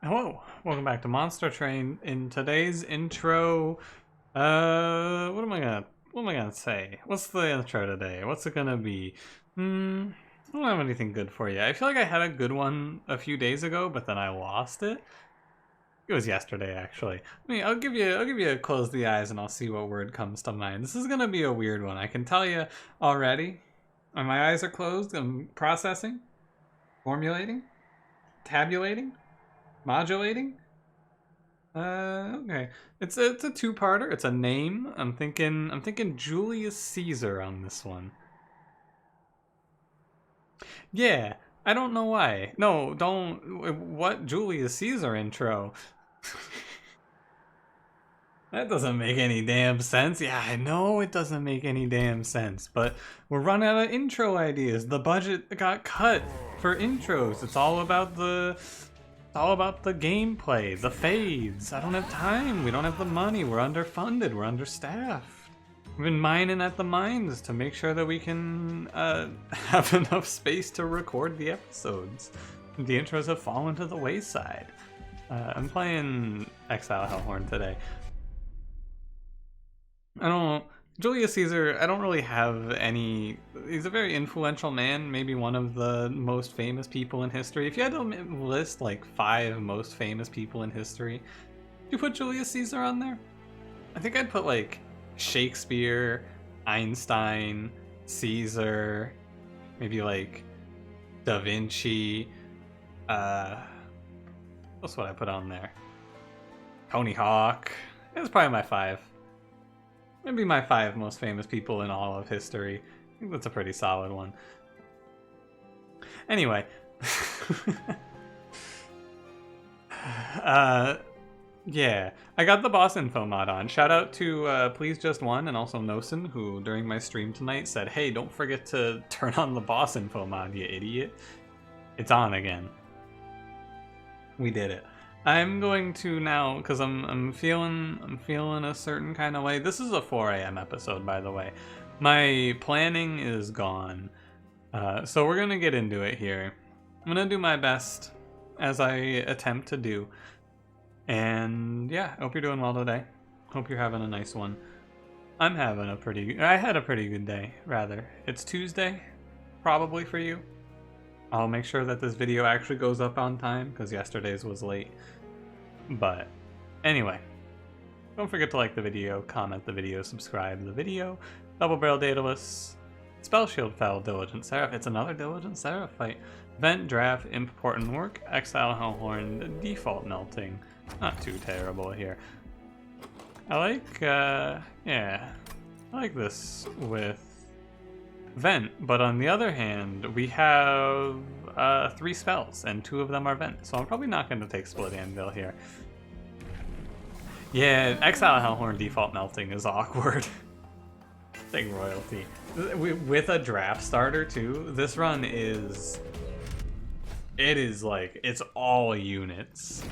Hello, welcome back to Monster Train. In today's intro, what am I gonna say? What's the intro today? What's it gonna be? I don't have anything good for you. I feel like I had a good one a few days ago, but then I lost it. It was yesterday, actually. I'll give you a close the eyes, and I'll see what word comes to mind. This is gonna be a weird one. I can tell you already. My eyes are closed. I'm processing, formulating, tabulating. Modulating? Okay. It's a two-parter. It's a name. I'm thinking Julius Caesar on this one. Yeah, I don't know why. No, don't. What Julius Caesar intro? That doesn't make any damn sense. Yeah, I know it doesn't make any damn sense, but we're running out of intro ideas. The budget got cut for intros. It's all about the gameplay, the fades. I don't have time. We don't have the money. We're underfunded. We're understaffed. We've been mining at the mines to make sure that we can have enough space to record the episodes. The intros have fallen to the wayside. I'm playing Exile Hellhorned today. Julius Caesar, I don't really have any. He's a very influential man, maybe one of the most famous people in history. If you had to list like 5 most famous people in history, would you put Julius Caesar on there? I think I'd put like Shakespeare, Einstein, Caesar, maybe like Da Vinci. What's what I put on there? Tony Hawk. That's probably my 5. Maybe my 5 most famous people in all of history. I think that's a pretty solid one. Anyway. Yeah. I got the boss info mod on. Shout out to Please Just One and also Nosen, who during my stream tonight said, hey, don't forget to turn on the boss info mod, you idiot. It's on again. We did it. I'm going to now, because I'm feeling a certain kind of way. This is a 4 a.m. episode, by the way. My planning is gone, so we're gonna get into it here. I'm gonna do my best as I attempt to do, and yeah, hope you're doing well today. Hope you're having a nice one. I had a pretty good day, rather. It's Tuesday, probably for you. I'll make sure that this video actually goes up on time, because yesterday's was late. But anyway, don't forget to like the video, comment the video, subscribe the video, Double Barrel Daedalus, Spell Shield Fell, Diligent Seraph. It's another Diligent Seraph fight. Vent, Draft, Important Work, Exile Hellhorned, Default Melting. Not too terrible here. I like, yeah, I like this with Vent, but on the other hand, we have 3 spells, and 2 of them are Vent, so I'm probably not going to take Split Anvil here. Yeah, Exile Hellhorn default melting is awkward. Take royalty. With a draft starter too, this run is... It is like, it's all units.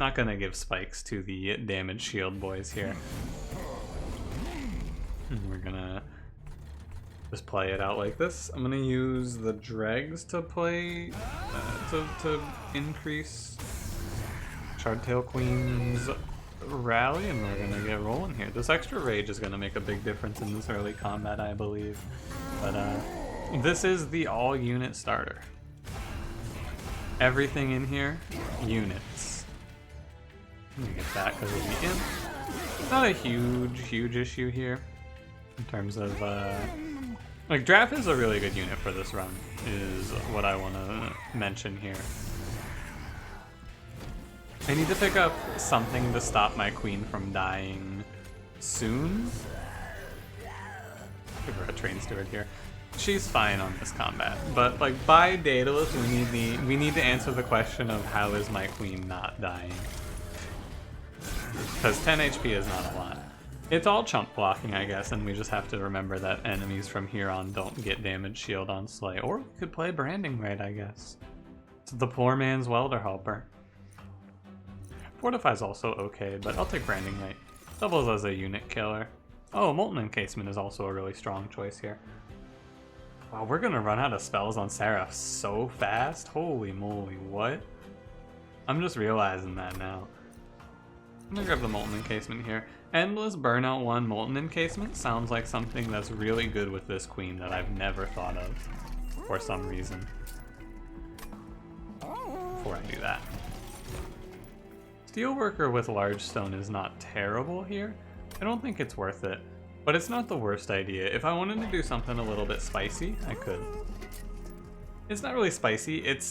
Not gonna give spikes to the damage shield boys here. We're gonna just play it out like this. I'm gonna use the dregs to play, to increase Shardtail Queen's rally, and we're gonna get rolling here. This extra rage is gonna make a big difference in this early combat, I believe. But this is the all unit starter. Everything in here, units. Let me get that because of the imp. Not a huge issue here in terms of like, draft is a really good unit for this run, is what I want to mention here. I need to pick up something to stop my queen from dying soon. Give her a train steward here. She's fine on this combat, but like by Daedalus, we need to answer the question of how is my queen not dying? Because 10 HP is not a lot. It's all chunk blocking, I guess, and we just have to remember that enemies from here on don't get damage shield on Slay. Or we could play Branding Raid, I guess. It's the poor man's welder helper. Fortify's also okay, but I'll take Branding Raid. Doubles as a unit killer. Oh, Molten Encasement is also a really strong choice here. Wow, we're gonna run out of spells on Seraph so fast. Holy moly, what? I'm just realizing that now. I'm gonna grab the Molten Encasement here. Endless Burnout 1 Molten Encasement sounds like something that's really good with this queen that I've never thought of for some reason. Before I do that. Steelworker with Large Stone is not terrible here. I don't think it's worth it, but it's not the worst idea. If I wanted to do something a little bit spicy, I could. It's not really spicy, it's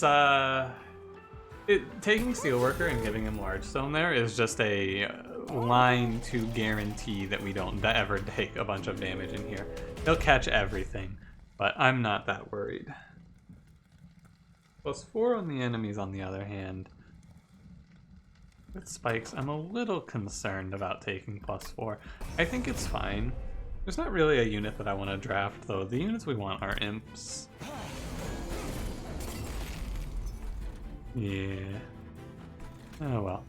taking Steelworker and giving him Large Stone there is just a line to guarantee that we don't ever take a bunch of damage in here. He'll catch everything, but I'm not that worried. +4 on the enemies on the other hand. With spikes, I'm a little concerned about taking +4. I think it's fine. There's not really a unit that I want to draft though. The units we want are imps. Yeah. Oh well.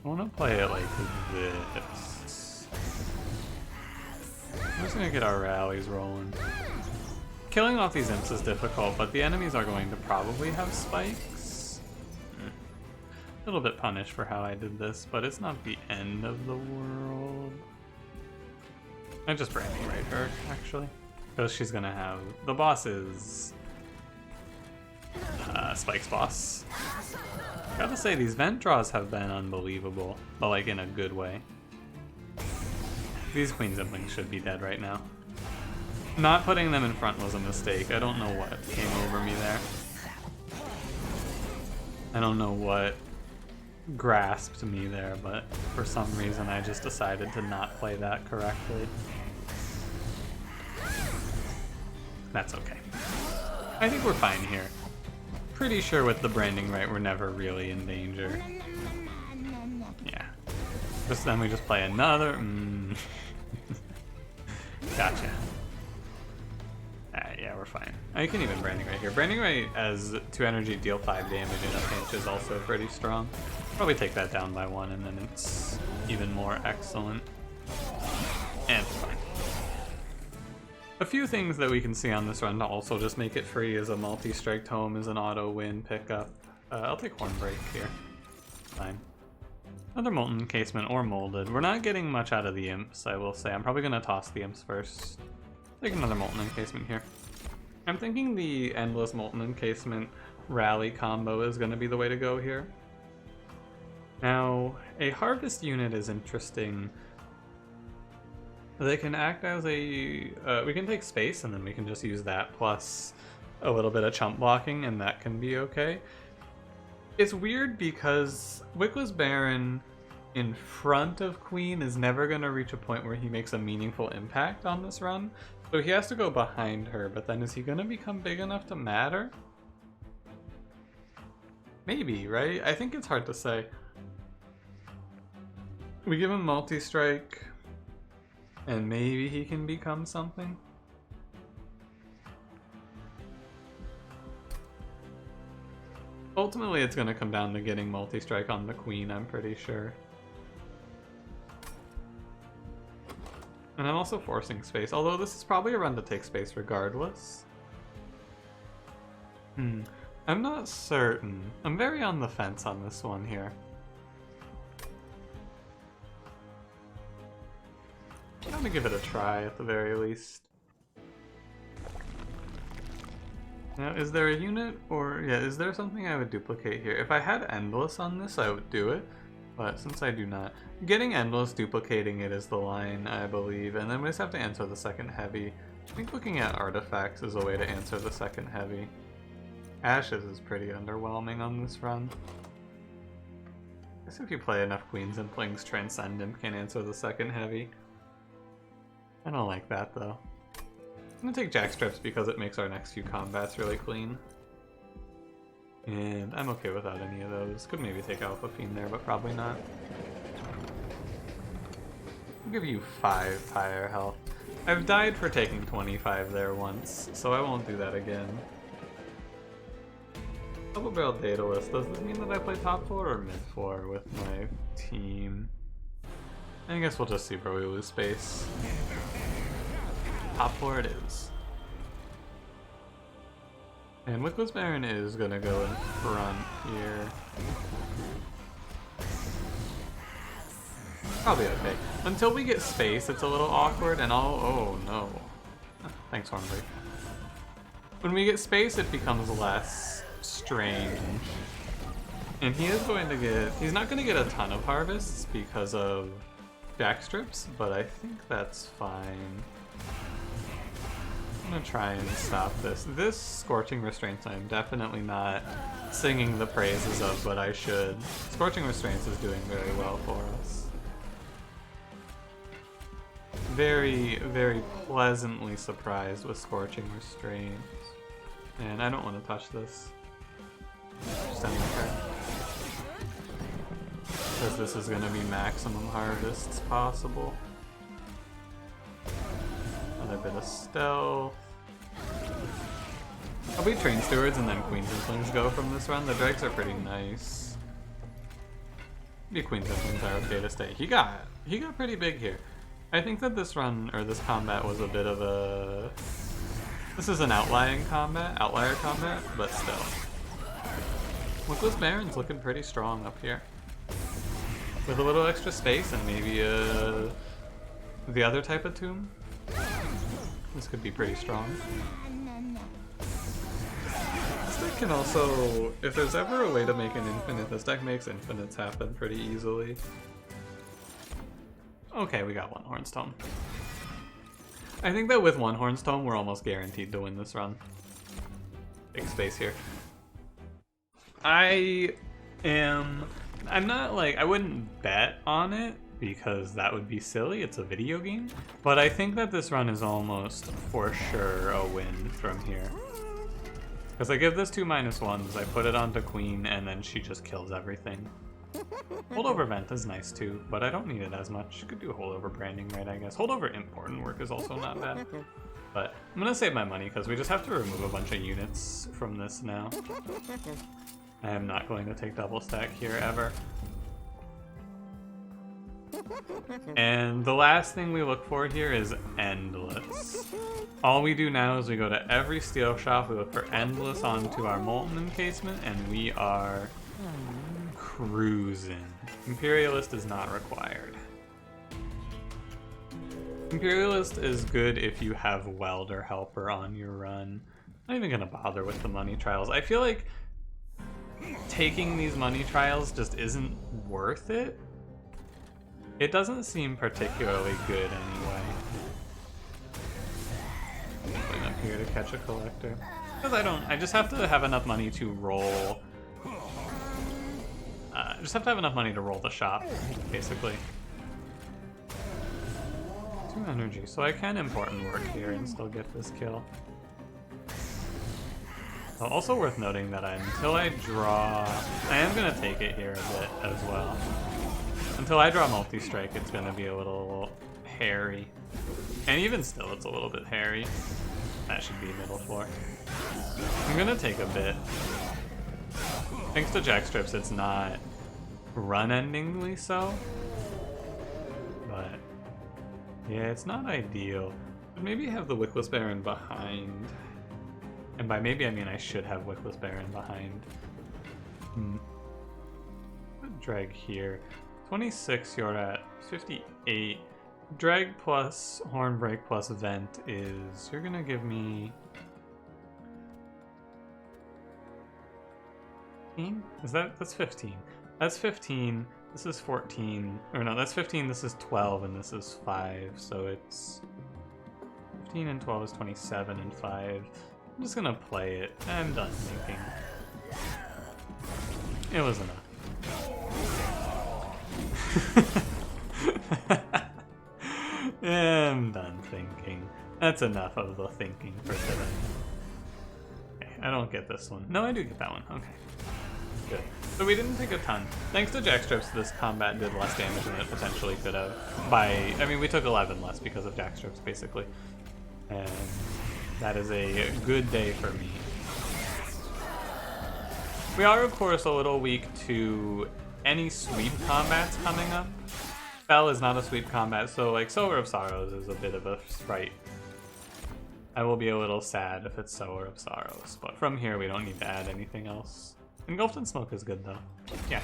I want to play it like this. I'm just gonna get our rallies rolling. Killing off these imps is difficult, but the enemies are going to probably have spikes. A little bit punished for how I did this, but it's not the end of the world. I just branding right her, actually. Because she's gonna have... The boss is... Spike's boss. Gotta say, these vent draws have been unbelievable, but like in a good way. These Queen Zimplings should be dead right now. Not putting them in front was a mistake. I don't know what came over me there. I don't know what grasped me there, but for some reason I just decided to not play that correctly. That's okay. I think we're fine here. Pretty sure with the branding right, we're never really in danger. Yeah. Just then we just play another. Gotcha. Alright, yeah, we're fine. I can even branding right here. Branding right as 2 energy, deal 5 damage in a pinch is also pretty strong. Probably take that down by 1 and then it's even more excellent. And it's fine. A few things that we can see on this run to also just make it free is a multi-strike tome is an auto win pickup. I'll take Hornbreak here. Fine. Another Molten Encasement or Molded. We're not getting much out of the imps, I will say. I'm probably going to toss the imps first. Take another Molten Encasement here. I'm thinking the Endless Molten Encasement rally combo is going to be the way to go here. Now, a Harvest unit is interesting. They can act as a... we can take space and then we can just use that plus a little bit of chump blocking and that can be okay. It's weird because Wickless Baron in front of Queen is never going to reach a point where he makes a meaningful impact on this run. So he has to go behind her, but then is he going to become big enough to matter? Maybe, right? I think it's hard to say. We give him multi-strike, and maybe he can become something? Ultimately, it's going to come down to getting multi-strike on the Queen, I'm pretty sure. And I'm also forcing space, although this is probably a run to take space regardless. I'm not certain. I'm very on the fence on this one here. I'm gonna give it a try at the very least. Now, is there a unit or... yeah, is there something I would duplicate here? If I had Endless on this, I would do it. But since I do not, getting Endless, duplicating it is the line, I believe, and then we just have to answer the second heavy. I think looking at artifacts is a way to answer the second heavy. Ashes is pretty underwhelming on this run. I guess if you play enough Queens and Zimplings, Transcendent can answer the second heavy. I don't like that though. I'm gonna take Jackstrips because it makes our next few combats really clean. And I'm okay without any of those. Could maybe take Alpha Fiend there, but probably not. I'll give you 5 higher health. I've died for taking 25 there once, so I won't do that again. Double Barrel Daedalus. Does this mean that I play top 4 or mid 4 with my team? I guess we'll just see where we lose space. Top 4 it is. And Wickless Baron is gonna go in front here. Probably okay. Until we get space, it's a little awkward, and oh no. Thanks, Hornbreak. When we get space, it becomes less strange. And he is going to get... He's not going to get a ton of harvests because of jackstrips, but I think that's fine. I'm going to try and stop this. This Scorching Restraints I'm definitely not singing the praises of, but I should. Scorching Restraints is doing very well for us. Very, very pleasantly surprised with Scorching Restraints. And I don't want to touch this. Just ending turn. Because this is going to be maximum harvests possible. Another bit of stealth. I'll be Train Stewards and then Queens and Flings go from this run. The dregs are pretty nice. Maybe Queens and Flings are okay to stay. He got pretty big here. I think that this run, or this combat, was a bit of a... This is an outlier combat, but still. Wickless Baron's looking pretty strong up here. With a little extra space and maybe the other type of tomb, this could be pretty strong. This deck can also, if there's ever a way to make an infinite, this deck makes infinites happen pretty easily. Okay, we got one Hornstone. I think that with one Hornstone, we're almost guaranteed to win this run. Big space here. I'm not like, I wouldn't bet on it because that would be silly, it's a video game. But I think that this run is almost for sure a win from here. Because I give this 2 -1s, I put it onto Queen, and then she just kills everything. Holdover Vent is nice too, but I don't need it as much. You could do Holdover Branding right, I guess. Holdover Important Work is also not bad. But I'm gonna save my money because we just have to remove a bunch of units from this now. I am not going to take double stack here ever. And the last thing we look for here is Endless. All we do now is we go to every steel shop, we look for Endless onto our Molten Encasement, and we are cruising. Imperialist is not required. Imperialist is good if you have Welder Helper on your run. I'm not even gonna bother with the money trials. I feel like taking these money trials just isn't worth it. It doesn't seem particularly good anyway. Going up here to catch a collector. Because I just have to have enough money to roll. Just have to have enough money to roll the shop, basically. 2 energy, so I can Important Work here and still get this kill. Also worth noting that until I draw... I am going to take it here a bit as well. Until I draw Multi-Strike, it's going to be a little hairy. And even still, it's a little bit hairy. That should be middle 4. I'm going to take a bit. Thanks to jackstrips, it's not run-endingly so. But yeah, it's not ideal. But maybe have the Wickless Baron behind. And by maybe I mean I should have Wickless Baron behind. Drag here. 26, you're at 58. Drag plus Hornbreak plus Vent is... You're gonna give me... 15? That's 15. That's 15. This is 14. Or no, that's 15. This is 12, and this is 5. So it's 15 and 12 is 27 and 5. I'm just gonna play it. I'm done thinking. It was enough. I'm done thinking. That's enough of the thinking for today. Okay, I don't get this one. No, I do get that one. Okay. Good. So we didn't take a ton. Thanks to jackstrips, this combat did less damage than it potentially could have. I mean, we took 11 less because of jackstrips, basically. And that is a good day for me. We are, of course, a little weak to any sweep combats coming up. Spell is not a sweep combat, so like Sower of Sorrows is a bit of a fright. I will be a little sad if it's Sower of Sorrows, but from here we don't need to add anything else. Engulfed in Smoke is good though. Yeah.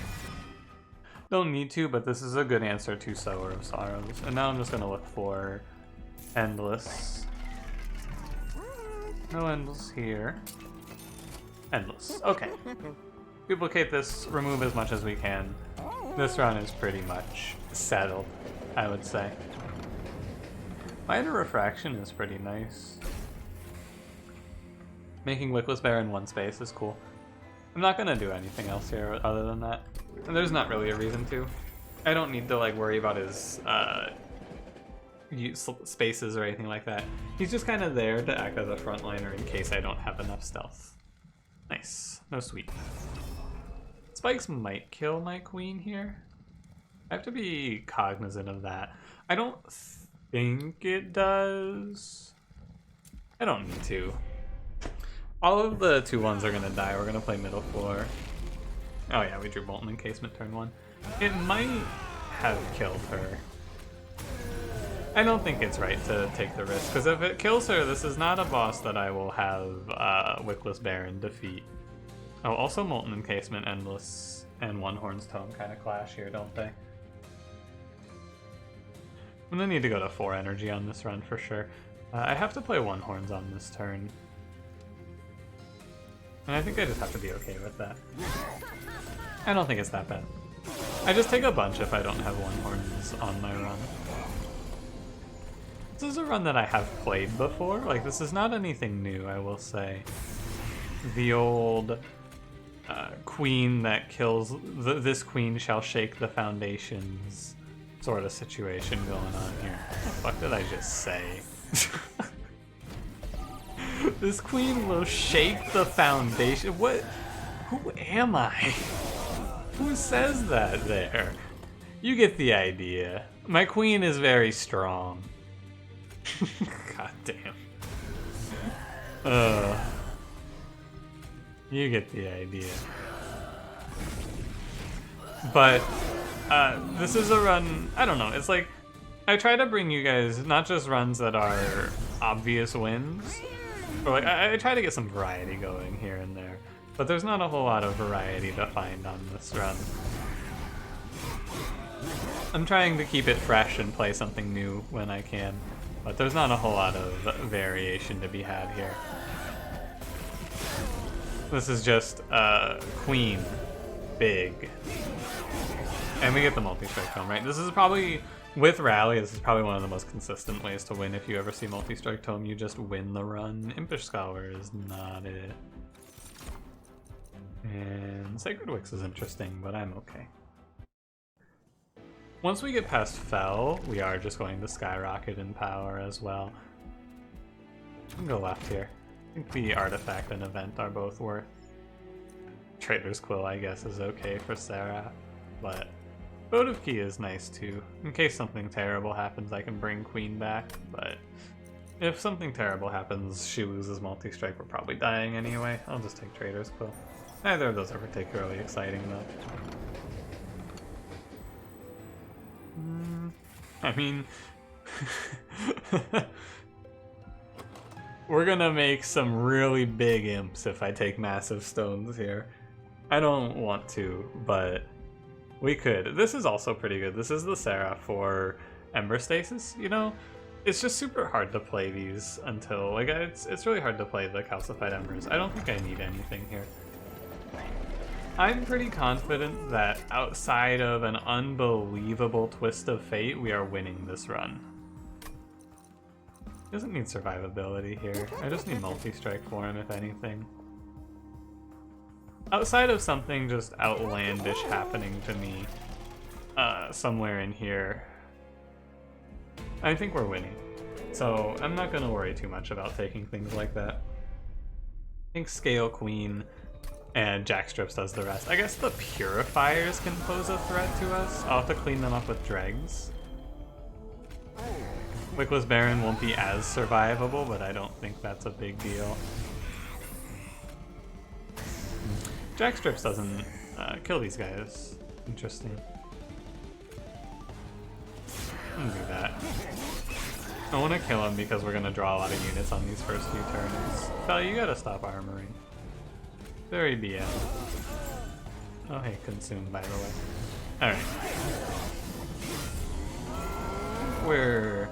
Don't need to, but this is a good answer to Sower of Sorrows. And now I'm just gonna look for Endless. No Endless here. Endless. Okay. Duplicate this, remove as much as we can. This run is pretty much settled, I would say. Minor Refraction is pretty nice. Making Wickless Bear in one space is cool. I'm not gonna do anything else here other than that. And there's not really a reason to. I don't need to like worry about his spaces or anything like that. He's just kind of there to act as a frontliner in case I don't have enough stealth. Nice. No sweet. Spikes might kill my queen here. I have to be cognizant of that. I don't think it does. I don't need to. All of the 2/1s are gonna die. We're gonna play middle floor. Oh yeah, we drew Molten Encasement turn 1. It might have killed her. I don't think it's right to take the risk, because if it kills her, this is not a boss that I will have Wickless Baron defeat. Oh, also Molten Encasement, Endless, and One Horn's Tome kind of clash here, don't they? I'm gonna need to go to 4 energy on this run for sure. I have to play One Horns on this turn. And I think I just have to be okay with that. I don't think it's that bad. I just take a bunch if I don't have One Horns on my run. This is a run that I have played before. Like, this is not anything new, I will say. The old queen that kills... this queen shall shake the foundations sort of situation going on here. What the fuck did I just say? This queen will shake the foundation. What? Who am I? Who says that there? You get the idea. My queen is very strong. God damn. You get the idea. But this is a run, I don't know, it's like, I try to bring you guys not just runs that are obvious wins, but like, I try to get some variety going here and there, but there's not a whole lot of variety to find on this run. I'm trying to keep it fresh and play something new when I can, but there's not a whole lot of variation to be had here. This is just queen, big. And we get the multi-strike tome, right? This is probably, with Rally, this is probably one of the most consistent ways to win. If you ever see multi-strike tome, you just win the run. Impish Scholar is not it. And Sacred Wix is interesting, but I'm okay. Once we get past Fell, we are just going to skyrocket in power as well. I'm gonna go left here. I think the artifact and event are both worth. Trader's Quill, I guess, is okay for Seraph, but Votive Key is nice too. In case something terrible happens, I can bring Queen back, but if something terrible happens, she loses multi-strike, we're probably dying anyway. I'll just take Trader's Quill. Neither of those are particularly exciting though. I mean... We're gonna make some really big imps if I take massive stones here. I don't want to, but we could. This is also pretty good. This is the Seraph for Ember Stasis, you know? It's just super hard to play these until, like, it's really hard to play the Calcified Embers. I don't think I need anything here. I'm pretty confident that outside of an unbelievable twist of fate, we are winning this run. Doesn't need survivability here. I just need multi-strike for him, if anything. Outside of something just outlandish happening to me somewhere in here, I think we're winning. So I'm not going to worry too much about taking things like that. I think Scale Queen and Jackstrips does the rest. I guess the Purifiers can pose a threat to us. I'll have to clean them up with Dregs. Wickless Baron won't be as survivable, but I don't think that's a big deal. Jackstrips doesn't kill these guys. Interesting. I'm gonna do that. I want to kill him because we're going to draw a lot of units on these first few turns. Fella, you gotta stop armoring. Very BM. Oh hey, consume by the way. Alright. We're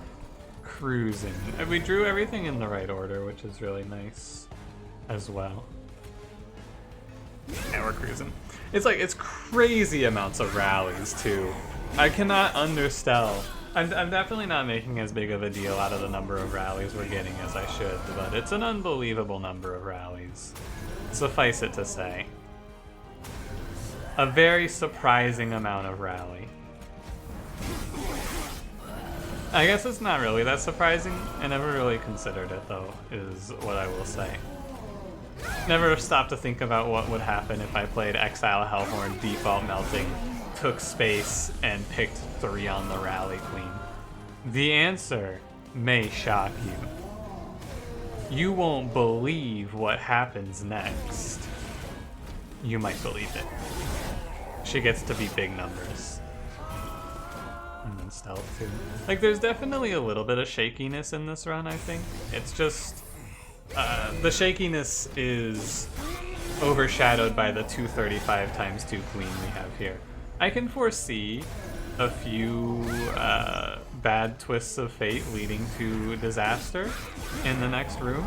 cruising. We drew everything in the right order, which is really nice as well. Yeah, we're cruising. It's like, it's crazy amounts of rallies too. I cannot undersell. I'm definitely not making as big of a deal out of the number of rallies we're getting as I should, but it's an unbelievable number of rallies. Suffice it to say. A very surprising amount of rally. I guess it's not really that surprising. I never really considered it though, is what I will say. Never stopped to think about what would happen if I played Exile Hellhorned default melting, took space, and picked 3 on the rally queen. The answer may shock you. You won't believe what happens next. You might believe it. She gets to be big numbers. And then stealth too. Like, there's definitely a little bit of shakiness in this run, I think. It's just... the shakiness is overshadowed by the 235 times 2 queen we have here. I can foresee a few bad twists of fate leading to disaster in the next room,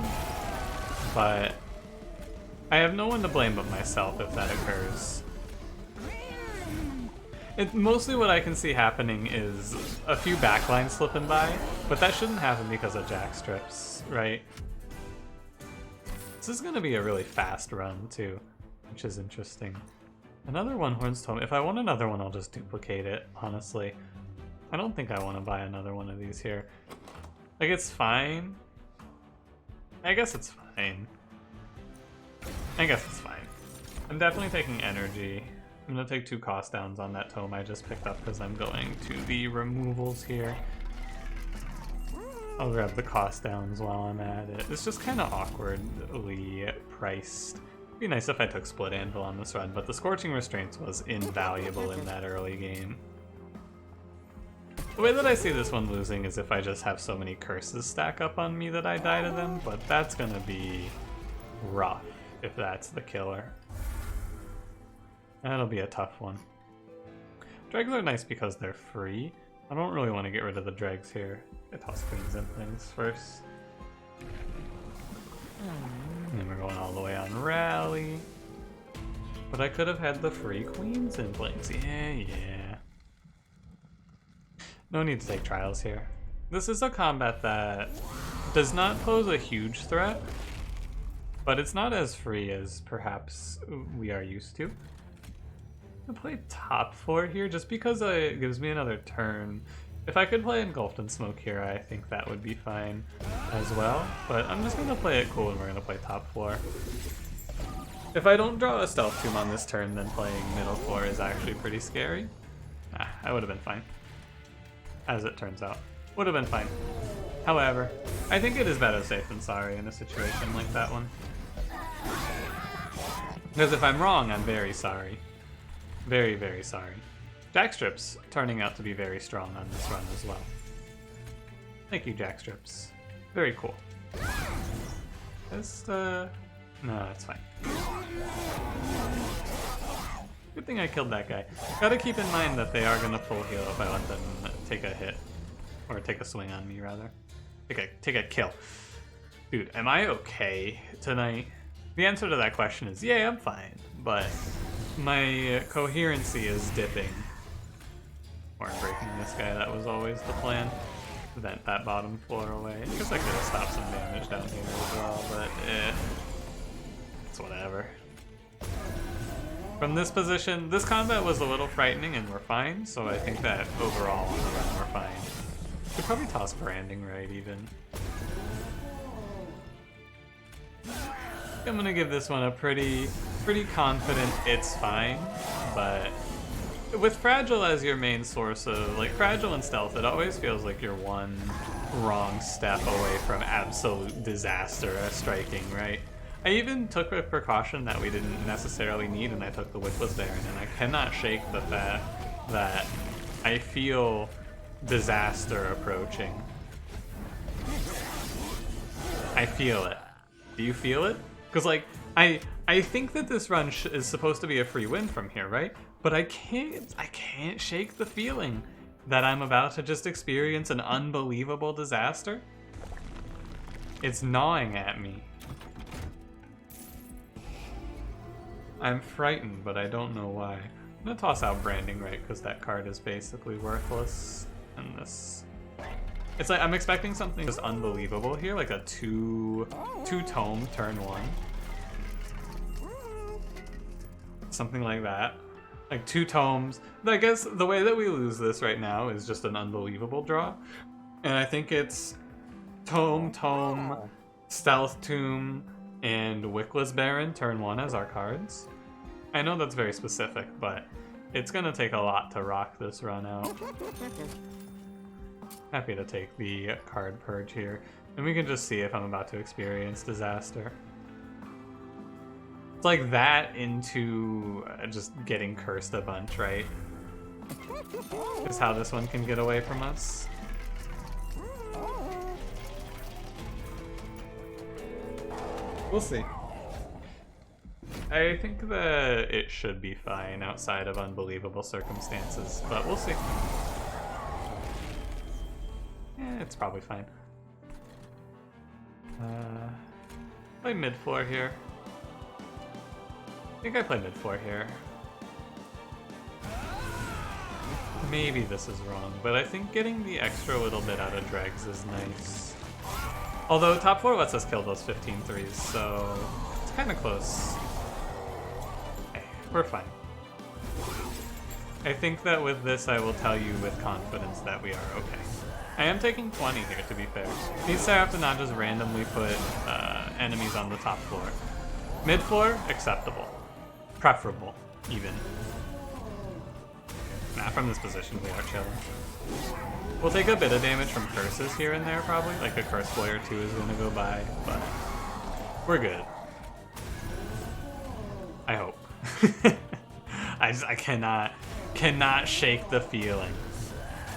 but I have no one to blame but myself if that occurs. Mostly what I can see happening is a few backlines slipping by, but that shouldn't happen because of jack strips, right? This is going to be a really fast run too, which is interesting. Another one Horns Tome. If I want another one, I'll just duplicate it, honestly. I don't think I want to buy another one of these here. Like, it's fine. I guess it's fine. I guess it's fine. I'm definitely taking energy. I'm going to take 2 cost downs on that tome I just picked up because I'm going to the removals here. I'll grab the cost downs while I'm at it. It's just kind of awkwardly priced. It'd be nice if I took Split Anvil on this run, but the Scorching Restraints was invaluable in that early game. The way that I see this one losing is if I just have so many curses stack up on me that I die to them, but that's gonna be rough if that's the killer. That'll be a tough one. Dregs are nice because they're free. I don't really want to get rid of the dregs here. I toss queens and things first. And then we're going all the way on rally. But I could have had the free queens and plays. Yeah. No need to take trials here. This is a combat that does not pose a huge threat, but it's not as free as perhaps we are used to. I'm gonna play top 4 here just because it gives me another turn. If I could play Engulfed in Smoke here, I think that would be fine as well. But I'm just gonna play it cool and we're gonna play top 4. If I don't draw a Stealth Tomb on this turn, then playing middle 4 is actually pretty scary. I would have been fine. As it turns out. Would have been fine. However, I think it is better safe than sorry in a situation like that one. Because if I'm wrong, I'm very sorry. Very, very sorry. Jackstrips turning out to be very strong on this run as well. Thank you, Jackstrips. Very cool. Just, no, that's fine. Good thing I killed that guy. Gotta keep in mind that they are gonna full heal if I let them take a hit. Or take a swing on me, rather. Take a kill. Dude, am I okay tonight? The answer to that question is, yeah, I'm fine. But my coherency is dipping. Or I'm breaking this guy, that was always the plan. Vent that bottom floor away. I guess I could have stopped some damage down here as well, but it's whatever. From this position, this combat was a little frightening and we're fine, so I think that overall on the run we're fine. Could probably toss Branding Right even. I'm gonna give this one a pretty confident it's fine, but with Fragile as your main source of, like, Fragile and Stealth, it always feels like you're one wrong step away from absolute disaster striking, right? I even took a precaution that we didn't necessarily need, and I took the Witless Baron, and I cannot shake the fact that I feel disaster approaching. I feel it. Do you feel it? Because like I think that this run is supposed to be a free win from here, right? But I can't shake the feeling that I'm about to just experience an unbelievable disaster. It's gnawing at me. I'm frightened, but I don't know why. I'm gonna toss out Branding Right because that card is basically worthless. And this, it's like I'm expecting something just unbelievable here, like a two tome turn 1. Something like that. Like 2 tomes. I guess the way that we lose this right now is just an unbelievable draw. And I think it's Tome, Stealth Tomb, and Wickless Baron turn 1 as our cards. I know that's very specific, but it's gonna take a lot to rock this run out. Happy to take the card purge here. And we can just see if I'm about to experience disaster. It's like that into just getting cursed a bunch, right? Is how this one can get away from us. We'll see. I think that it should be fine outside of unbelievable circumstances, but we'll see. Yeah, it's probably fine. Play mid-floor here. I think I play mid-floor here. Maybe this is wrong, but I think getting the extra little bit out of dregs is nice. Although top 4 lets us kill those 15 threes, so it's kind of close. Okay, we're fine. I think that with this I will tell you with confidence that we are okay. I am taking 20 here, to be fair. These I have to not just randomly put enemies on the top floor. Mid-floor, acceptable. Preferable, even. Nah, from this position we are chilling. We'll take a bit of damage from curses here and there, probably. Like a curse boy or 2 is gonna go by, but we're good. I hope. I cannot shake the feeling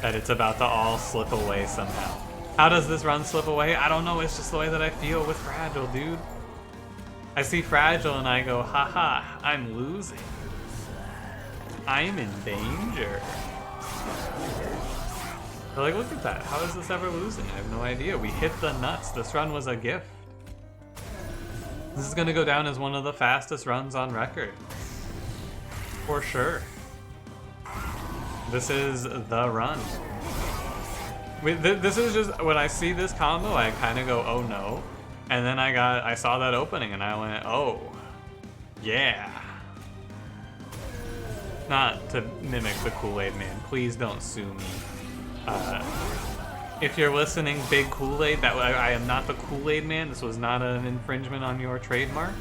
that it's about to all slip away somehow. How does this run slip away? I don't know, it's just the way that I feel with Fragile, dude. I see Fragile and I go, haha, I'm losing. I'm in danger. They're like, look at that. How is this ever losing? I have no idea. We hit the nuts. This run was a gift. This is going to go down as one of the fastest runs on record. For sure. This is the run. This is just, when I see this combo, I kind of go, oh no. And then I saw that opening and I went, oh, yeah. Not to mimic the Kool-Aid Man. Please don't sue me. If you're listening, Big Kool-Aid, that I am not the Kool-Aid Man. This was not an infringement on your trademark.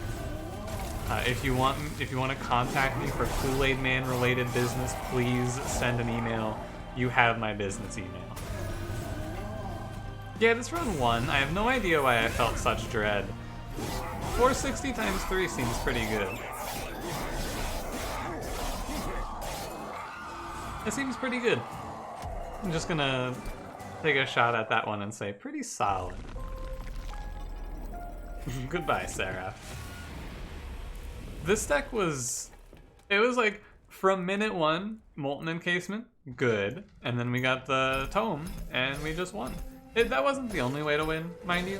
If you want to contact me for Kool-Aid Man related business, please send an email. You have my business email. Yeah, this run won. I have no idea why I felt such dread. 460 times 3 seems pretty good. It seems pretty good. I'm just gonna take a shot at that one and say, pretty solid. Goodbye, Seraph. This deck was... It was like, from minute 1, Molten Encasement, good. And then we got the Tome, and we just won. That wasn't the only way to win, mind you.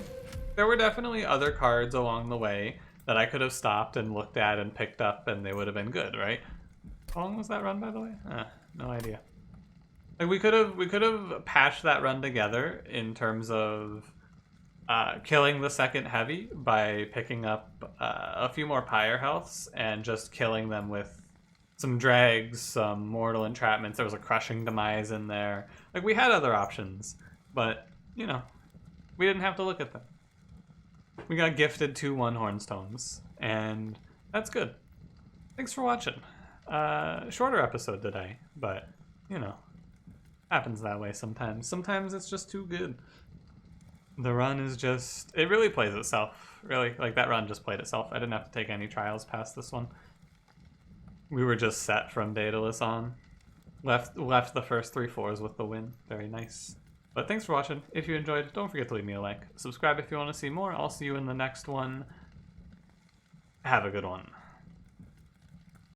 There were definitely other cards along the way that I could have stopped and looked at and picked up, and they would have been good, right? How long was that run, by the way? No idea. Like we could have patched that run together in terms of killing the second heavy by picking up a few more Pyre healths and just killing them with some drags, some mortal entrapments. There was a crushing demise in there. Like we had other options, but you know, we didn't have to look at them. We got gifted 2 Hellhorned tomes, and that's good. Thanks for watching. Shorter episode today, but you know, happens that way sometimes. Sometimes it's just too good. The run is just, it really plays itself. Really, like that run just played itself. I didn't have to take any trials past this one. We were just set from Daedalus on. Left the first 3 4s with the win. Very nice. But thanks for watching. If you enjoyed, don't forget to leave me a like. Subscribe if you want to see more. I'll see you in the next one. Have a good one.